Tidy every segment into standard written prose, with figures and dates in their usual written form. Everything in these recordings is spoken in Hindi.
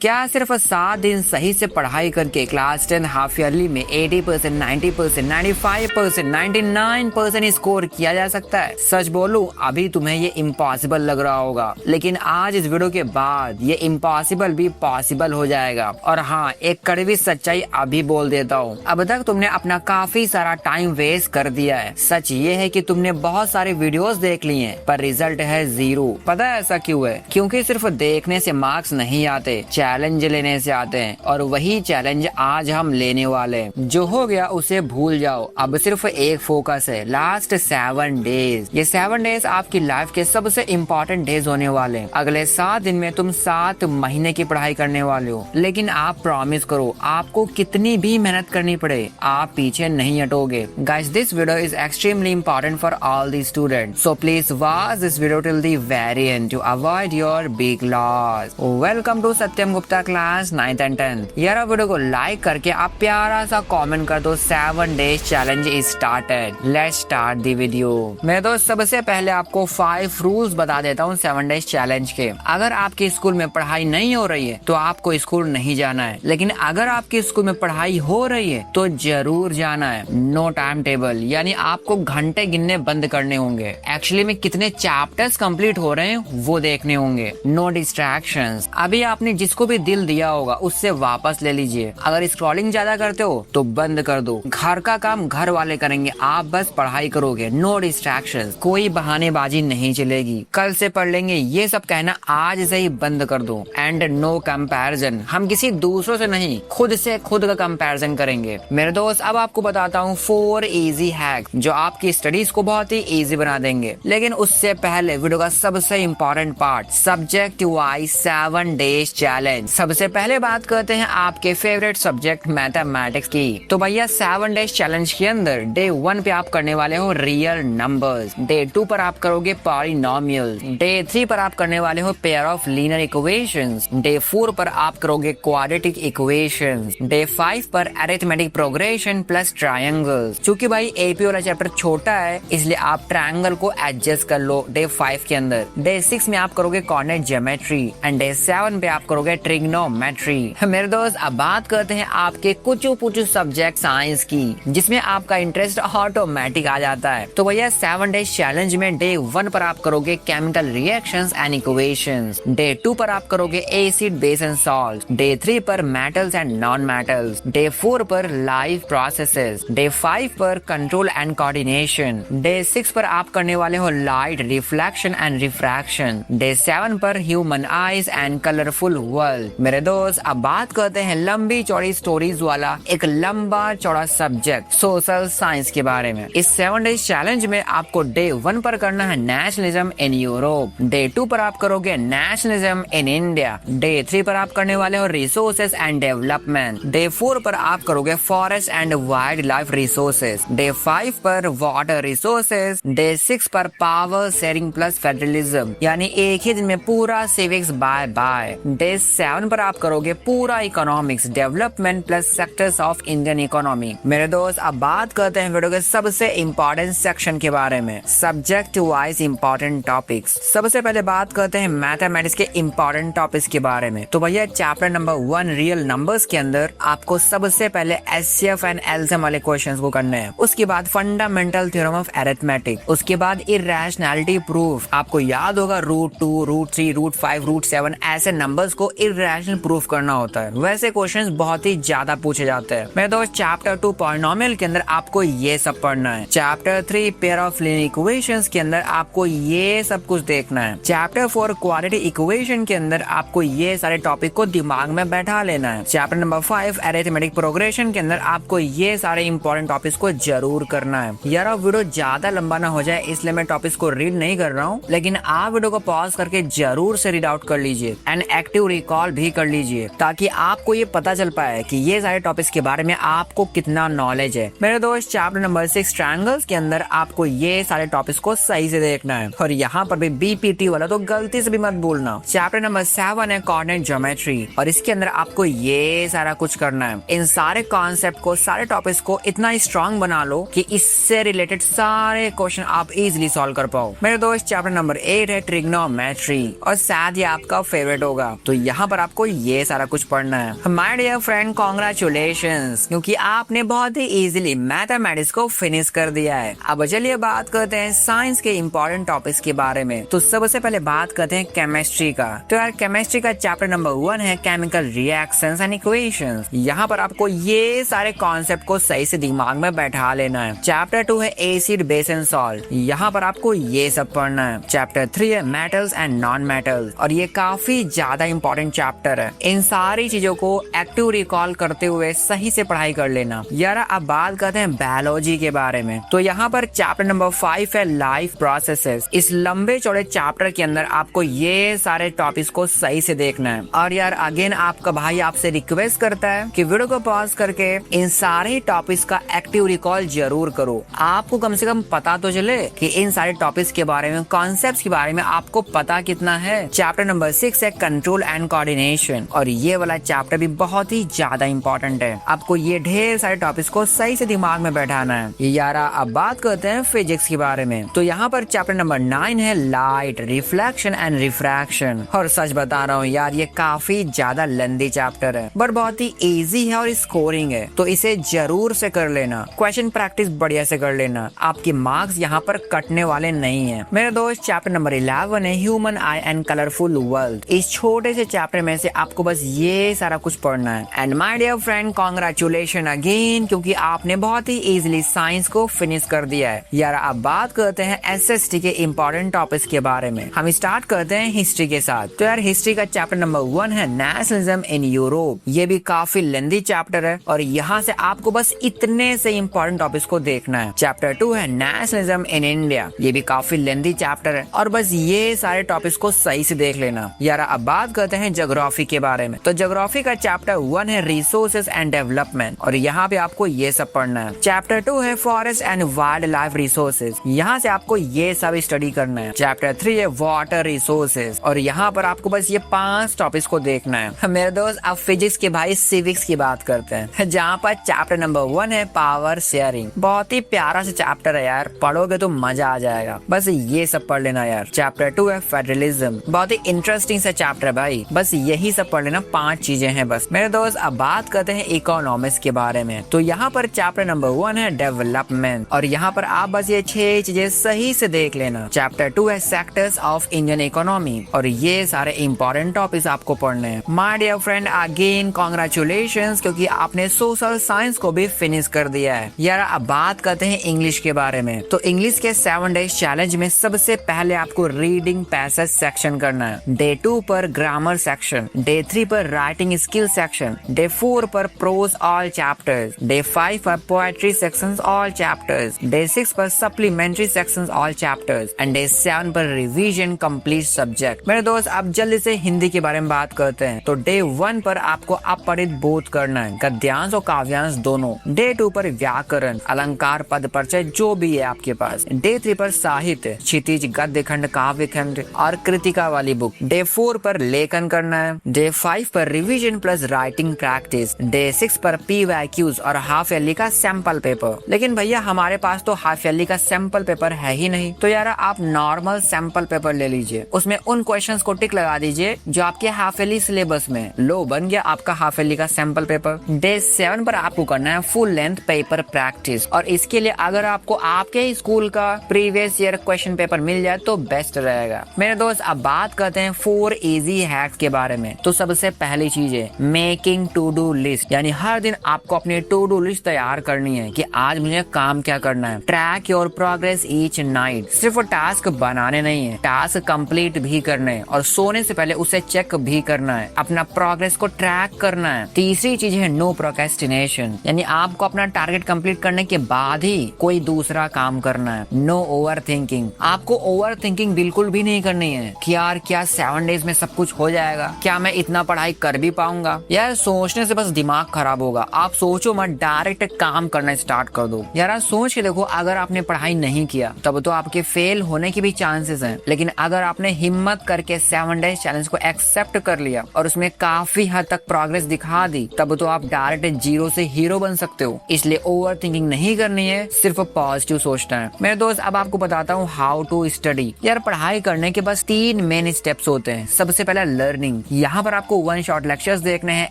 क्या सिर्फ 7 दिन सही से पढ़ाई करके क्लास 10 हाफ ईयरली में 80%, 90%, 95%, 99% स्कोर किया जा सकता है? सच बोलूं, अभी तुम्हें ये इम्पॉसिबल लग रहा होगा, लेकिन आज इस वीडियो के बाद ये इम्पॉसिबल भी पॉसिबल हो जाएगा। और हाँ, एक कड़वी सच्चाई अभी बोल देता हूँ, अब तक तुमने अपना काफी सारा टाइम वेस्ट कर दिया है। सच ये है कि तुमने बहुत सारे वीडियोस देख लिए हैं, पर रिजल्ट है 0। पता है ऐसा क्यों है? क्योंकि सिर्फ देखने से मार्क्स नहीं आते, चैलेंज लेने से आते हैं। और वही चैलेंज आज हम लेने वाले हैं। जो हो गया उसे भूल जाओ, अब सिर्फ एक फोकस है, लास्ट 7 डेज। ये 7 डेज आपकी लाइफ के सबसे इम्पोर्टेंट डेज होने वाले हैं। अगले 7 दिन में तुम 7 महीने की पढ़ाई करने वाले हो, लेकिन आप प्रॉमिस करो, आपको कितनी भी मेहनत करनी पड़े, आप पीछे नहीं हटोगे। Guys, this video is extremely important for all the students, so please watch this video till the very end to avoid your big loss. Welcome to Satyam Gupta class 9th and 10th। यार, वीडियो को लाइक करके आप प्यारा सा कमेंट कर दो। 7 days challenge is started, let's start the video. मैं तो सबसे पहले आपको 5 रूल्स बता देता हूँ 7 डेज चैलेंज के। अगर आपके स्कूल में पढ़ाई नहीं हो रही है तो आपको स्कूल नहीं जाना है, लेकिन अगर आपके स्कूल में पढ़ाई हो रही है तो जरूर जाना है। नो टाइम टेबल, यानी आपको घंटे गिनने बंद करने होंगे। एक्चुअली में कितने चैप्टर्स कंप्लीट हो रहे हैं वो देखने होंगे। नो डिस्ट्रैक्शंस, अभी आपने जिसको भी दिल दिया होगा उससे वापस ले लीजिए। अगर स्क्रॉलिंग ज्यादा करते हो तो बंद कर दो। घर का काम घर वाले करेंगे, आप बस पढ़ाई करोगे। नो डिस्ट्रैक्शंस, कोई बहानेबाजी नहीं चलेगी। कल से पढ़ लेंगे ये सब कहना आज से ही बंद कर दो। एंड नो कंपैरिजन, हम किसी दूसरों से नहीं, खुद से खुद का कंपैरिजन करेंगे। मेरे दोस्त, अब आपको बताता हूँ 4 इजी हैक जो आपकी स्टडीज को बहुत ही इजी बना देंगे। लेकिन उससे पहले वीडियो का सबसे important part, subject wise 7 days challenge. सबसे पहले बात करते हैं आपके फेवरेट सब्जेक्ट मैथमेटिक्स की। तो भैया 7 डेज चैलेंज के अंदर डे 1 पे आप करने वाले हो रियल नंबर्स, डे 2 पर आप करोगे पॉलिनोमियल्स, डे 3 पर आप करने वाले हो pair of linear equations, day 4 पर आप करोगे क्वाड्रेटिक इक्वेशंस, डे 5 पर अरिथमेटिक प्रोग्रेशन प्लस ट्रायंगल्स। क्योंकि भाई एपी वाला चैप्टर छोटा है, इसलिए आप ट्रायंगल को एडजस्ट कर लो डे 5 के अंदर। डे 6 में आप करोगे कोऑर्डिनेट ज्योमेट्री एंड डे 7 पे आप करोगे ट्रिग्नोमेट्री। मेरे दोस्त, अब बात करते हैं आपके कुछ सब्जेक्ट साइंस की, जिसमें आपका इंटरेस्ट ऑटोमेटिक आ जाता है। तो भैया 7 डेज चैलेंज में डे 1 पर आप करोगे chemical reactions and equations, day 2 पर आप करोगे acid base and salt, day 3 पर metals and non metals, day 4 पर लाइव प्रोसेसेस, डे 5 पर कंट्रोल एंड कोऑर्डिनेशन, डे 6 पर आप करने वाले हो light reflection and refraction, day 7 पर human eyes and colourful world. मेरे दोस्त, अब बात करते हैं लंबी चौड़ी स्टोरीज वाला एक लंबा चौड़ा सब्जेक्ट सोशल साइंस के बारे में। इस 7 डेज चैलेंज में आपको डे 1 पर करना है नेशनलिज्म इन यूरोप, डे 2 पर आप करोगे नेशनलिज्म इन इंडिया, डे 3 पर आप करने वाले हो रिसोर्सेज एंड डेवलपमेंट, डे 4 पर आप करोगे forest and wild life resources, day 5 पर वाटर रिसोर्सेज, डे 6 पर पावर शेयरिंग प्लस फेडरलिज्म, यानी एक ही दिन में पूरा सिविक्स बाय बाय, डे 7 पर आप करोगे पूरा economics development plus sectors of Indian economy. मेरे दोस्त, अब बात करते हैं वीडियो के सबसे इम्पोर्टेंट सेक्शन के बारे में, सब्जेक्ट वाइज इम्पोर्टेंट टॉपिक्स। सबसे पहले बात करते हैं मैथमेटिक्स के इम्पोर्टेंट टॉपिक्स के बारे में। तो भैया चैप्टर नंबर 1 रियल नंबर्स के अंदर आपको सबसे पहले एचसीएफ एंड एलसीएम वाले क्वेश्चंस को करने हैं। उसके बाद फंडामेंटल थ्योरम ऑफ अरिथमेटिक, उसके बाद इर्रेशनैलिटी प्रूफ। आपको याद होगा √2, √3, √5, √7 ऐसे नंबर्स को इर्रेशनल प्रूफ करना होता है। वैसे क्वेश्चंस बहुत ही ज्यादा पूछे जाते हैं। मेरे दोस्त, चैप्टर 2 पॉलिनोमियल के अंदर आपको ये सब पढ़ना है। Chapter 3 pair of linear equations के अंदर आपको ये सब कुछ देखना है। चैप्टर 4 क्वाड्रेटिक इक्वेशन के अंदर आपको ये सारे टॉपिक को दिमाग में बैठा लेना है। चैप्टर नंबर 5 अरिथमेटिक प्रोग्रेशन के अंदर आपको ये सारे इंपॉर्टेंट टॉपिक्स को जरूर करना है। यार, अब वीडियो ज्यादा लंबा ना हो जाए इसलिए मैं टॉपिक्स को रीड नहीं कर रहा हूँ, लेकिन आप वीडियो को पॉज करके जरूर से रीड आउट कर लीजिए एंड एक्टिव रिकॉल भी कर लीजिए, ताकि आपको ये पता चल पाए कि ये सारे टॉपिक्स के बारे में आपको कितना नॉलेज है। मेरे दोस्त, चैप्टर नंबर 6 ट्रायंगल्स के अंदर आपको ये सारे टॉपिक्स को सही से देखना है, और यहाँ पर भी बीपीटी वाला तो गलती से भी मत भूलना। चैप्टर नंबर 7 है कोऑर्डिनेट ज्योमेट्री, और इसके अंदर आपको ये सारा कुछ करना है। इन सारे कॉन्सेप्ट को, सारे टॉपिक्स को इतना स्ट्रॉन्ग बना लो कि इससे रिलेटेड सारे क्वेश्चन आप इजीली सॉल्व कर पाओ। मेरे दोस्त, चैप्टर नंबर 8 है ट्रिग्नोमेट्री, और शायद ये आपका फेवरेट होगा। तो यहाँ पर पर आपको ये सारा कुछ पढ़ना है। माय डियर फ्रेंड कॉन्ग्रेचुलेशंस, क्योंकि आपने बहुत ही इजीली मैथमेटिक्स को फिनिश कर दिया है। अब चलिए बात करते हैं साइंस के इंपॉर्टेंट टॉपिक्स के बारे में। तो सबसे पहले बात करते हैं केमिस्ट्री का। तो यार केमिस्ट्री का चैप्टर नंबर 1 है केमिकल रिएक्शंस एंड इक्वेशंस। यहाँ पर आपको ये सारे कॉन्सेप्ट को सही से दिमाग में बैठा लेना है। चैप्टर 2 है एसिड बेस एंड सॉल्ट, यहाँ पर आपको ये सब पढ़ना है। चैप्टर 3 है मेटल्स एंड नॉन मेटल्स, और ये काफी ज्यादा इंपॉर्टेंट चैप्टर है। इन सारी चीजों को एक्टिव रिकॉल करते हुए सही से पढ़ाई कर लेना। यार अब बात करते हैं बायोलॉजी के बारे में। तो यहाँ पर चैप्टर नंबर 5 है लाइफ प्रोसेसेस। इस लंबे चौड़े चैप्टर के अंदर आपको ये सारे टॉपिक्स को सही से देखना है। और यार अगेन आपका भाई आपसे रिक्वेस्ट करता है कि वीडियो को पॉज करके इन सारे टॉपिक्स का एक्टिव रिकॉल जरूर करो। आपको कम से कम पता तो चले कि इन सारे टॉपिक्स के बारे में, कॉन्सेप्ट्स के बारे में आपको पता कितना है। चैप्टर नंबर 6 है कंट्रोल एंड कोऑर्डिनेशन, और ये वाला चैप्टर भी बहुत ही ज्यादा इंपॉर्टेंट है। आपको ये ढेर सारे टॉपिक्स को सही से दिमाग में बैठाना है। यार अब बात करते हैं फिजिक्स के बारे में। तो यहाँ पर चैप्टर नंबर 9 है लाइट, रिफ्लेक्शन एंड रिफ्रैक्शन। और सच बता रहा हूँ यार ये काफी ज्यादा लेंथी चैप्टर है, बट बहुत ही इजी है और स्कोरिंग है, तो इसे जरूर से कर लेना। क्वेश्चन प्रैक्टिस बढ़िया से कर लेना, आपके मार्क्स यहाँ पर कटने वाले नहीं है। मेरे दोस्त चैप्टर नंबर 11 है human I and colourful world. इस छोटे से चैप्टर में से आपको बस ये सारा कुछ पढ़ना है। And my dear friend congratulation again, क्योंकि आपने बहुत ही इजीली साइंस को फिनिश कर दिया है। यार अब बात करते हैं एसएसटी के इंपॉर्टेंट टॉपिक्स के बारे में। हम स्टार्ट करते हैं हिस्ट्री के साथ। तो यार हिस्ट्री का चैप्टर नंबर 1 है नेशनलिज्म इन यूरोप। ये भी काफी लेंथी चैप्टर है, और यहाँ से आपको बस इतने से इंपॉर्टेंट टॉपिक्स को देखना है। चैप्टर 2 है नेशनलिज्म इन इंडिया। ये भी काफी लेंथी चैप्टर है, और बस ये सारे टॉपिक्स को सही से देख लेना। यार अब बात करते हैं ज्योग्राफी के बारे में। तो ज्योग्राफी का चैप्टर 1 है रिसोर्सेज एंड डेवलपमेंट, और यहाँ पे आपको ये सब पढ़ना है। चैप्टर 2 है forest and wild life resources, यहाँ से आपको ये सब स्टडी करना है। चैप्टर 3 है वाटर रिसोर्सेज, और यहाँ पर आपको बस ये 5 टॉपिक्स को देखना है। मेरे दोस्त अब फिजिक्स के भाई सिविक्स की बात करते हैं, जहाँ पर चैप्टर नंबर 1 है पावर शेयरिंग। बहुत ही प्यारा सा चैप्टर है यार, पढ़ोगे तो मजा आ जाएगा। बस ये सब पढ़ लेना यार। चैप्टर 2 है फेडरलिज्म, बहुत ही इंटरेस्टिंग सा चैप्टर है भाई, बस यही सब पढ़ लेना। 5 चीजें हैं बस। मेरे दोस्त अब बात करते हैं इकोनॉमिक्स के बारे में। तो यहाँ पर चैप्टर नंबर 1 है डेवलपमेंट, और यहाँ पर आप बस ये 6 चीजें सही से देख लेना। चैप्टर 2 है सेक्टर्स ऑफ इंडियन इकोनॉमी, और ये सारे इंपॉर्टेंट टॉपिक्स आपको पढ़ने हैं। My dear friend again congratulations, क्योंकि आपने सोशल साइंस को भी फिनिश कर दिया है। यार अब बात करते हैं इंग्लिश के बारे में। तो इंग्लिश के 7 डेज चैलेंज में सबसे पहले आपको रीडिंग पैसेज सेक्शन करना है। डे 2 पर ग्रामर सेक्शन, डे 3 पर राइटिंग स्किल सेक्शन, डे 4 पर प्रोज ऑल चैप्टर्स, डे 5 पर poetry sections all chapters, day 6 पर supplementary sections all chapters, and day 7 पर रिवीजन कंप्लीट सब्जेक्ट। मेरे दोस्त अब जल्दी से हिंदी के बारे में बात करते हैं। तो डे 1 पर आपको अपरित बोध करना है, गद्यांश और काव्यांश दोनों। डे 2 पर व्याकरण, अलंकार, पद परिचय जो भी है आपके पास। डे 3 पर साहित्य, क्षितिज, गद्य खंड, काव्य खंड और कृतिका वाली बुक। डे 4 पर लेखन करना है। डे 5 पर revision plus writing practice. Day 6 पर PYQs और हाफ ईयरली का सैंपल पेपर। लेकिन भैया हमारे पास तो हाफ ईयरली का सैंपल पेपर है ही नहीं, तो यार आप नॉर्मल सैंपल पेपर ले लीजिए, उसमें उन क्वेश्चंस को टिक लगा दीजिए जो आपके हाफ ईयरली सिलेबस में। लो बन गया आपका हाफ ईयरली का सैंपल पेपर। डे 7 पर आपको करना है फुल लेंथ पेपर प्रैक्टिस, और इसके लिए अगर आपको आपके स्कूल का प्रीवियस ईयर क्वेश्चन पेपर मिल जाए तो बेस्ट रहेगा। मेरे दोस्त अब बात करते हैं 4 इजी हैक्स के बारे में। तो सबसे पहली चीज है मेकिंग टू डू लिस्ट, यानी हर दिन आपको अपनी टू डू लिस्ट तैयार करनी है कि आज मुझे काम क्या करना है। Track your progress each night, सिर्फ टास्क बनाने नहीं है, टास्क कंप्लीट भी करने हैं, और सोने से पहले उसे चेक भी करना है, अपना प्रोग्रेस को ट्रैक करना है। तीसरी चीज है नो प्रोक्रेस्टिनेशन, यानी आपको अपना टारगेट कंप्लीट करने के बाद ही कोई दूसरा काम करना है। नो ओवर थिंकिंग, आपको ओवर थिंकिंग बिल्कुल भी नहीं करनी है कि यार क्या 7 डेज में सब कुछ हो जाएगा, क्या मैं इतना पढ़ाई कर भी पाऊंगा। यार सोचने से बस दिमाग खराब होगा। आप सोचो मत, डायरेक्ट काम करना स्टार्ट कर दो। यार सोच के देखो, अगर आपने पढ़ाई नहीं किया तब तो आपके फेल होने की भी चांसेस हैं, लेकिन अगर आपने हिम्मत करके 7 डेज चैलेंज को एक्सेप्ट कर लिया और उसमें काफी हद तक प्रोग्रेस दिखा दी, तब तो आप डायरेक्ट जीरो से हीरो बन सकते हो। इसलिए ओवर थिंकिंग नहीं करनी है, सिर्फ पॉजिटिव सोचना है। मेरे दोस्त अब आपको बताता हूँ हाउ टू स्टडी। यार पढ़ाई करने के बस 3 मेन स्टेप्स होते हैं। सबसे पहला लर्निंग, रीडिंग। यहाँ पर आपको वन शॉट लेक्चर्स देखने हैं,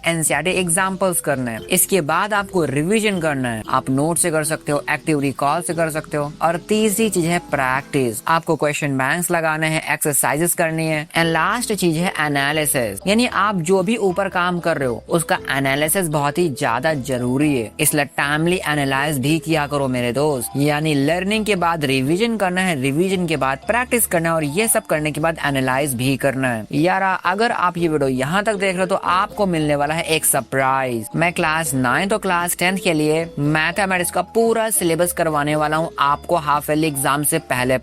एनसीईआरटी एग्जाम्पल्स करने हैं। इसके बाद आपको रिविजन करना है। आप नोट से कर सकते हो, एक्टिव रिकॉल से कर सकते हो। और तीसरी चीज है प्रैक्टिस। आपको क्वेश्चन बैंक्स लगाने हैं, एक्सरसाइजेस करनी है। एंड लास्ट चीज है एनालिसिस, यानी आप जो भी ऊपर काम कर रहे हो उसका एनालिसिस बहुत ही ज्यादा जरूरी है। इसलिए टाइमली एनालाइज भी किया करो मेरे दोस्त। यानी लर्निंग के बाद रिविजन करना है, रिविजन के बाद प्रैक्टिस करना है और ये सब करने के बाद एनालाइज भी करना है। यार अगर आप ये वीडियो यहाँ तक देख रहे हो तो आपको मिलने वाला है एक सरप्राइज। मैं क्लास 9 और क्लास 10 के लिए मैथमेटिक्स का पूरा सिलेबस करवाने वाला हूँ आपको हाफ ईयरली एग्जाम से पहले।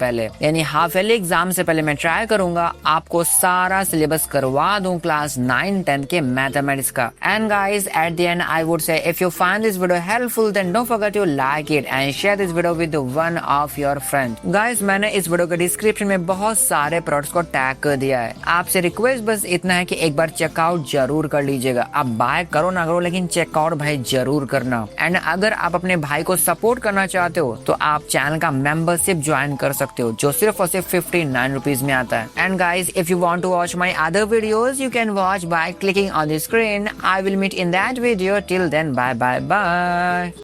यानी हाफ ईयरली एग्जाम से पहले मैं ट्राई करूंगा आपको सारा सिलेबस करवा दूं क्लास 9, 10 के मैथमेटिक्स का। And guys at the end I would say if you find this video helpful then don't forget to like it and share this video with one of your friend. Guys मैंने इस वीडियो के डिस्क्रिप्शन में बहुत सारे प्रोडक्ट्स को टैग कर दिया है। आपसे रिक्वेस्ट बस इतना है कि एक बार चेकआउट जरूर कर लीजिएगा। आप बाय करो ना करो लेकिन चेकआउट भाई जरूर करना। एंड अगर आप अपने भाई को सपोर्ट करना चाहते हो तो आप चैनल का मेंबरशिप ज्वाइन कर सकते हो जो सिर्फ और सिर्फ 59 रुपीज में आता है। And guys if you want to watch my other videos you can watch by clicking on the screen. I will meet in that video. Till then bye bye bye.